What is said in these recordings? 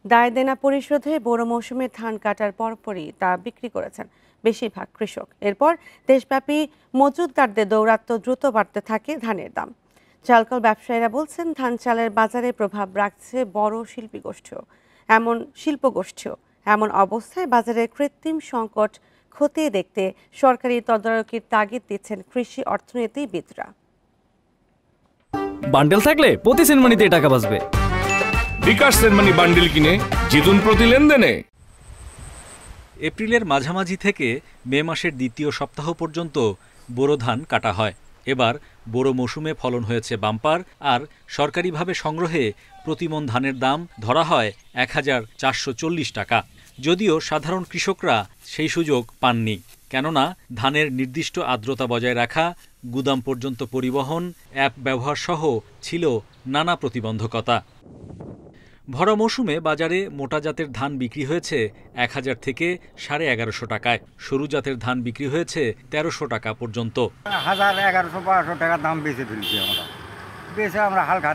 দায় দেনা পরিশোধে বোরো মৌসুমে ধান কাটার পরপরই তা বিক্রি করেছেন বেশিরভাগ কৃষক। এরপর দেশব্যাপী মজুতদারদের দৌরাত্ম্য দ্রুত বাড়তে থাকে ধানের দাম। চালকল ব্যবসায়ীরা বলছেন, ধান চালের বাজারে প্রভাব রাখছে বড় শিল্পগোষ্ঠীও। এমন অবস্থায় বাজারে কৃত্রিম সংকট খতিয়ে দেখতে সরকারি তদারকির তাগিদ দিচ্ছেন কৃষি অর্থনীতিবিদরা। বান্ডেল থাকলে প্রতি সেনমানিতে টাকা বাঁচবে। বিকাশ সেনমানি বান্ডেল কিনে জিতুন প্রতি লেনদেনে। এপ্রিলের মাঝামাঝি থেকে মে মাসের দ্বিতীয় সপ্তাহ পর্যন্ত বোরো ধান কাটা হয়। এবার বোরো মৌসুমে ফলন হয়েছে বাম্পার, আর সরকারিভাবে সংগ্রহে প্রতিমণ ধানের দাম ধরা হয় ১,৪৪০ টাকা। যদিও সাধারণ কৃষকরা সেই সুযোগ পাননি, কেননা ধানের নির্দিষ্ট আর্দ্রতা বজায় রাখা, গুদাম পর্যন্ত পরিবহন, অ্যাপ ব্যবহার সহ ছিল নানা প্রতিবন্ধকতা। ভরা মৌসুমে বাজারে মোটা জাতের ধান বিক্রি হয়েছে ১,০০০ থেকে ১১৫০ টাকায়, সরু জাতের ধান বিক্রি হয়েছে ১৩০০ টাকা পর্যন্ত। ১,০০০, ১১৫০ টাকা দাম বেঁচে ফেলছি আমরা। বেঁচে আমরা হালকা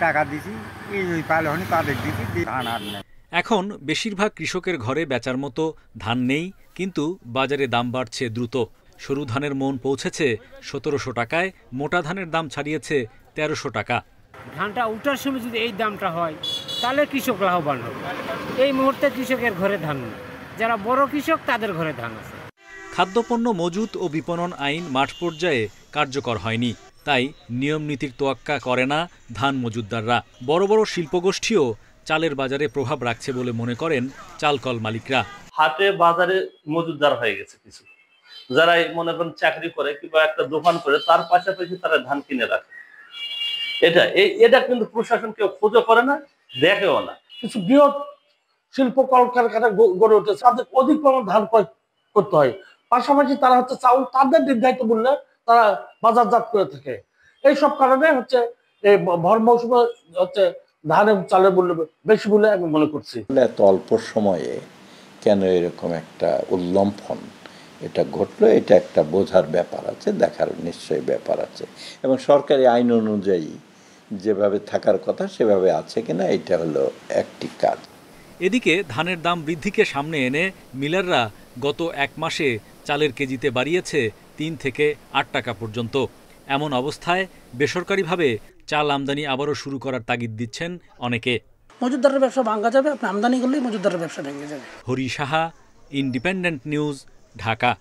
টাকা দিছি, এই পালে হনি তাদের দিছি, ধান আর নেই। এখন বেশিরভাগ কৃষকের ঘরে বেচার মতো ধান নেই, কিন্তু বাজারে দাম বাড়ছে দ্রুত। সরু ধানের মন পৌঁছেছে ১৭০০ টাকায়, মোটা ধানের দাম ছাড়িয়েছে ১৩০০ টাকা। ধানটা উঠার সময় যদি এই দামটা হয় তাহলে কৃষক লাভবান হবে। এই মুহূর্তে কৃষকের ঘরে ধান নেই, যারা বড় কৃষক তাদের ঘরে ধান আছে। খাদ্যপণ্য মজুত ও বিপণন আইন মাঠ পর্যায়ে কার্যকর হয়নি, তাই নিয়ম নীতির তোয়াক্কা করে না ধান মজুতদাররা। বড় বড় শিল্পগোষ্ঠীও চালের বাজারে প্রভাব রাখছে বলে মনে করেন চালকল মালিকরা। হাটে বাজারে মজুতদার হয়ে গেছে কিছু, যারা মনে করেন চাকরি করে কিংবা একটা দোকান করে, তার পাশাপাশি তারা ধান কিনে রাখে। এটা কিন্তু প্রশাসন কেউ খোঁজও করে না, দেখেও না। কিছু বৃহৎ শিল্প কলকারখানা গড়ে উঠেছে, তাদের অধিক পরিমাণ ধান ক্রয় করতে হয়। পাশাপাশি তারা হচ্ছে চাউল তাদের নির্ধারিত মূল্যে তারা বাজারজাত করে থাকে। এইসব কারণে হচ্ছে এই ভর মৌসুমে হচ্ছে ধান এবং চালের মূল্য বেশি বলে আমি মনে করছি। এত অল্প সময়ে কেন এরকম একটা উল্লম্ফন এটা ঘটলো, এটা একটা বোঝার ব্যাপার আছে, দেখার নিশ্চয়ই ব্যাপার আছে, এবং সরকারি আইন অনুযায়ী যেভাবে থাকার কথা সেভাবে আছে কিনা এটা হলো একটি কাজ। এদিকে ধানের দাম বৃদ্ধিকে সামনে এনে মিলাররা গত এক মাসে চালের কেজিতে বাড়িয়েছে ৩ থেকে ৮ টাকা পর্যন্ত। এমন অবস্থায় বেসরকারিভাবে চাল আমদানি আবারও শুরু করার তাগিদ দিচ্ছেন অনেকে। মজুতদারের ব্যবসা ভাঙা যাবে, আপনি আমদানি করলেই মজুতদারের ব্যবসা ভেঙে যাবে। Hari Saha, independent news, Dhaka.